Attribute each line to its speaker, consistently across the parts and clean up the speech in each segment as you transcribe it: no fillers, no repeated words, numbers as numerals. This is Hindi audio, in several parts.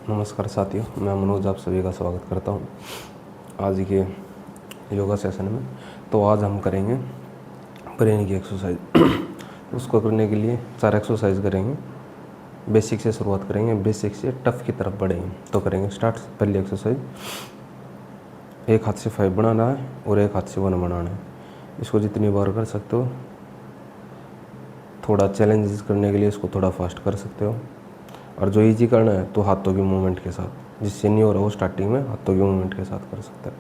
Speaker 1: नमस्कार साथियों, मैं मनोज आप सभी का स्वागत करता हूं आज के योगा सेशन में। तो आज हम करेंगे ब्रेन की एक्सरसाइज। उसको करने के लिए 4 एक्सरसाइज करेंगे। बेसिक से शुरुआत करेंगे, बेसिक से टफ की तरफ बढ़ेंगे। तो करेंगे स्टार्ट। पहली एक्सरसाइज, एक हाथ से 5 बनाना है और एक हाथ से 1 बनाना है। इसको जितनी बार कर सकते हो। थोड़ा चैलेंजेस करने के लिए इसको थोड़ा फास्ट कर सकते हो, और जो इजी करना है तो हाथों की मूवमेंट के साथ। जिससे नहीं हो रहा वो स्टार्टिंग में हाथों की मूवमेंट के साथ कर सकते हैं।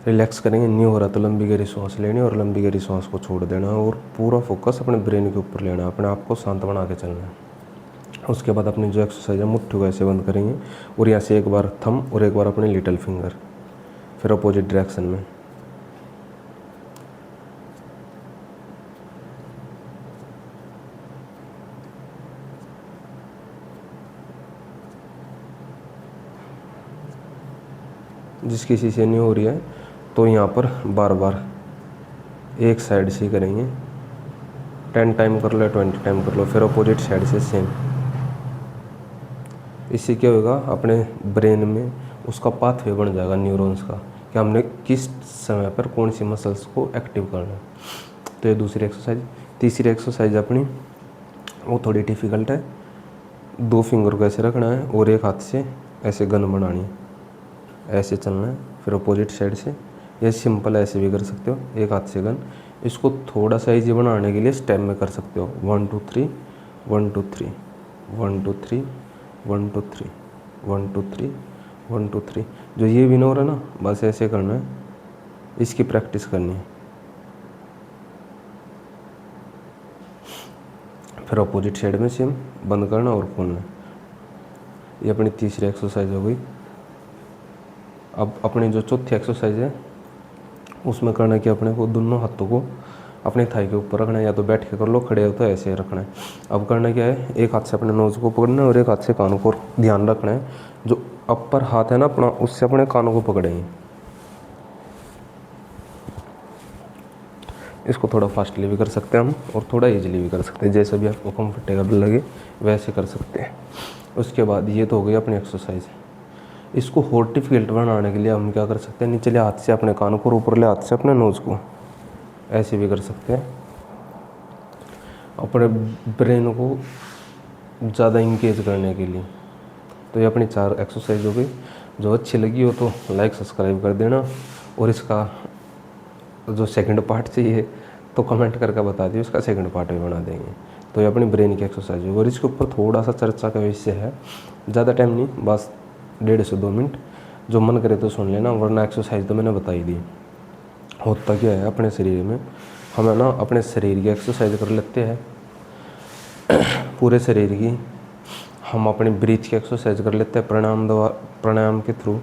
Speaker 1: रिलैक्स करेंगे, नहीं हो रहा तो लंबी गहरी सांस लेनी और लंबी गहरी सांस को छोड़ देना और पूरा फोकस अपने ब्रेन के ऊपर लेना है। अपने आप को शांत बना के चलना है। उसके बाद अपनी जो एक्सरसाइज है, मुट्ठी को ऐसे बंद करेंगे और यहाँ से एक बार थंब और एक बार अपने लिटिल फिंगर, फिर अपोजिट डायरेक्शन में। जिस किसी से नहीं हो रही है तो यहाँ पर बार बार एक साइड से ही करेंगे। 10 टाइम कर लो, 20 टाइम कर लो, फिर अपोजिट साइड से सेम। इससे क्या होगा, अपने ब्रेन में उसका पाथवे बन जाएगा न्यूरॉन्स का, कि हमने किस समय पर कौन सी मसल्स को एक्टिव करना है। तो ये दूसरी एक्सरसाइज। तीसरी एक्सरसाइज अपनी वो थोड़ी डिफ़िकल्ट है। 2 फिंगर को ऐसे रखना है और एक हाथ से ऐसे गन बनानी है, ऐसे चलना है, फिर अपोजिट साइड से। ये सिंपल ऐसे भी कर सकते हो, एक हाथ से गन। इसको थोड़ा सा ईजी बनाने के लिए स्टेप में कर सकते हो। 1 2 3 1 2 3 1 2 3 1 2 3 1 2 3 1 2 3। जो ये भी ना हो रहा ना, बस ऐसे करना है, इसकी प्रैक्टिस करनी है। फिर अपोजिट साइड में सेम बंद करना और खोलना। ये अपनी तीसरी एक्सरसाइज हो गई। अब अपनी जो चौथी एक्सरसाइज है उसमें करना है कि अपने को दोनों हाथों को अपने थाई के ऊपर रखना है, या तो बैठ के कर लो, खड़े हो तो ऐसे रखना है। अब करना क्या है, एक हाथ से अपने नोज को पकड़ना है और एक हाथ से कानों को ध्यान रखना है। जो अपर हाथ है ना अपना, उससे अपने कानों को पकड़ेंगे। इसको थोड़ा फास्टली भी कर सकते हैं हम और थोड़ा इजीली भी कर सकते हैं, जैसे भी आपको कंफर्टेबल लगे वैसे कर सकते हैं। उसके बाद ये तो हो गई अपनी एक्सरसाइज। इसको और डिफिकल्ट बनाने के लिए हम क्या कर सकते हैं, निचले हाथ से अपने कान को, ऊपरले हाथ से अपने नोज़ को, ऐसे भी कर सकते हैं। अपने ब्रेन को ज़्यादा इंगेज करने के लिए। तो ये अपनी 4 एक्सरसाइज हो गई। जो अच्छी लगी हो तो लाइक सब्सक्राइब कर देना, और इसका जो सेकंड पार्ट चाहिए तो कमेंट करके बता दिए, उसका सेकंड पार्ट भी बना देंगे। तो ये अपनी ब्रेन की एक्सरसाइज है और इसके ऊपर थोड़ा सा चर्चा का विषय है, ज़्यादा टाइम नहीं, बस 1.5 से 2 मिनट। जो मन करे तो सुन लेना, वरना एक्सरसाइज तो मैंने बता ही दी। होता क्या है अपने शरीर में, हमें ना अपने शरीर की एक्सरसाइज कर लेते हैं पूरे शरीर की। हम अपनी ब्रीथ की एक्सरसाइज कर लेते हैं प्राणायाम के थ्रू।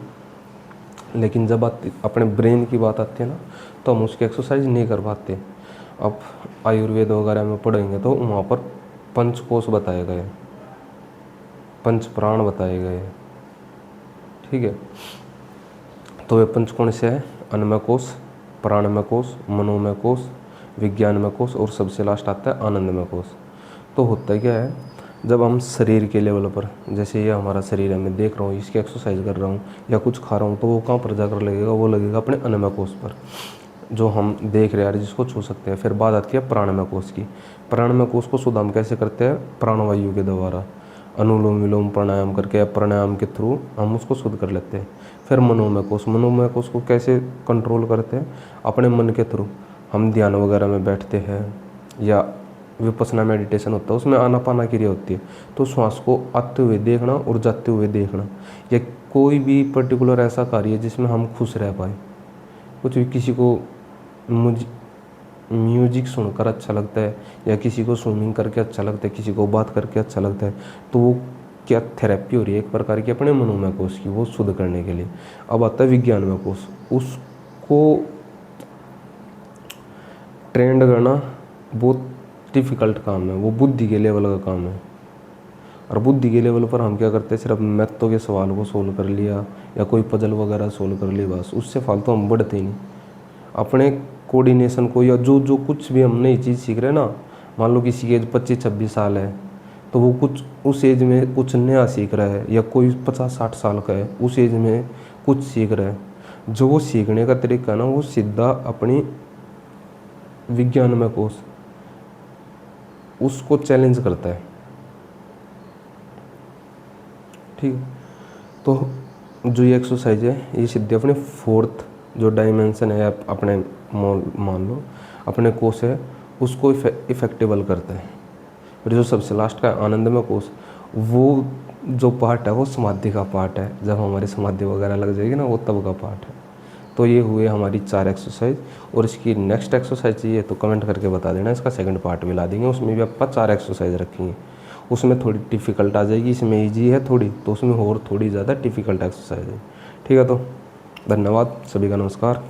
Speaker 1: लेकिन जब अपने ब्रेन की बात आती है ना, तो हम उसकी एक्सरसाइज नहीं कर पाते। अब आयुर्वेद वगैरह में पढ़ेंगे तो वहाँ पर पंचकोश बताए गए, पंच प्राण बताए गए, ठीक है। तो वे पंच कौन से है, अन्नमय कोश, प्राणमय कोश, मनोमय कोश, विज्ञानमय कोश और सबसे लास्ट आता है आनंदमय कोश। तो होता क्या है, जब हम शरीर के लेवल पर, जैसे ये हमारा शरीर है, मैं देख रहा हूँ, इसकी एक्सरसाइज कर रहा हूँ या कुछ खा रहा हूँ, तो वो कहाँ पर जाकर लगेगा, वो लगेगा अपने अन्नमय कोश पर, जो हम देख रहे हैं, जिसको छू सकते हैं। फिर बात आती है प्राणमय कोश की। प्राणमय कोश को शुद्ध हम कैसे करते हैं, प्राणवायु के द्वारा, अनुलोम विलोम प्राणायाम करके, प्राणायाम के थ्रू हम उसको शुद्ध कर लेते हैं। फिर मनोमय कोश, मनोमय कोश को कैसे कंट्रोल करते हैं, अपने मन के थ्रू। हम ध्यान वगैरह में बैठते हैं या विपස්සना मेडिटेशन होता है, उसमें आनापाना क्रिया होती है। तो श्वास को आते हुए देखना और जाते हुए देखना, या कोई भी पर्टिकुलर ऐसा कार्य जिसमें हम खुश रह पाए। कुछ भी, किसी को म्यूजिक सुनकर अच्छा लगता है, या किसी को स्विमिंग करके अच्छा लगता है, किसी को बात करके अच्छा लगता है, तो वो क्या थेरेपी हो रही है एक प्रकार की अपने मनोमय कोश की, वो शुद्ध करने के लिए। अब आता है विज्ञानमय कोश। उसको ट्रेंड करना बहुत डिफ़िकल्ट काम है, वो बुद्धि के लेवल का काम है। और बुद्धि के लेवल पर हम क्या करते हैं, सिर्फ मैथों के सवाल को सोल्व कर लिया या कोई पजल वगैरह सोल्व कर ली, बस उससे फालतू हम बढ़ते ही नहीं। अपने कोऑर्डिनेशन को, या जो कुछ भी हम नई चीज़ सीख रहे हैं ना, मान लो किसी की एज 25-26 साल है, तो वो कुछ उस एज में कुछ नया सीख रहा है, या कोई 50-60 साल का है उस एज में कुछ सीख रहा है, जो वो सीखने का तरीका ना वो सीधा अपनी विज्ञान में कोर्स उसको चैलेंज करता है। ठीक है, तो जो ये एक्सरसाइज है ये सीधे अपने फोर्थ जो डायमेंशन है आप अपने मान लो अपने कोर्स है उसको इफेक्टिबल करता है। फिर जो सबसे लास्ट का आनंदमय कोर्स, वो जो पार्ट है वो समाधि का पार्ट है, जब हमारी समाधि वगैरह लग जाएगी ना वो तब का पार्ट है। तो ये हुए हमारी 4 एक्सरसाइज, और इसकी नेक्स्ट एक्सरसाइज चाहिए तो कमेंट करके बता देना, इसका सेकंड पार्ट भी ला देंगे, उसमें भी आपका 4 एक्सरसाइज रखेंगे। उसमें थोड़ी डिफ़िकल्ट आ जाएगी, इसमें ईजी है थोड़ी, तो उसमें और थोड़ी ज़्यादा डिफ़िकल्ट एक्सरसाइज है। ठीक है, तो धन्यवाद सभी का, नमस्कार।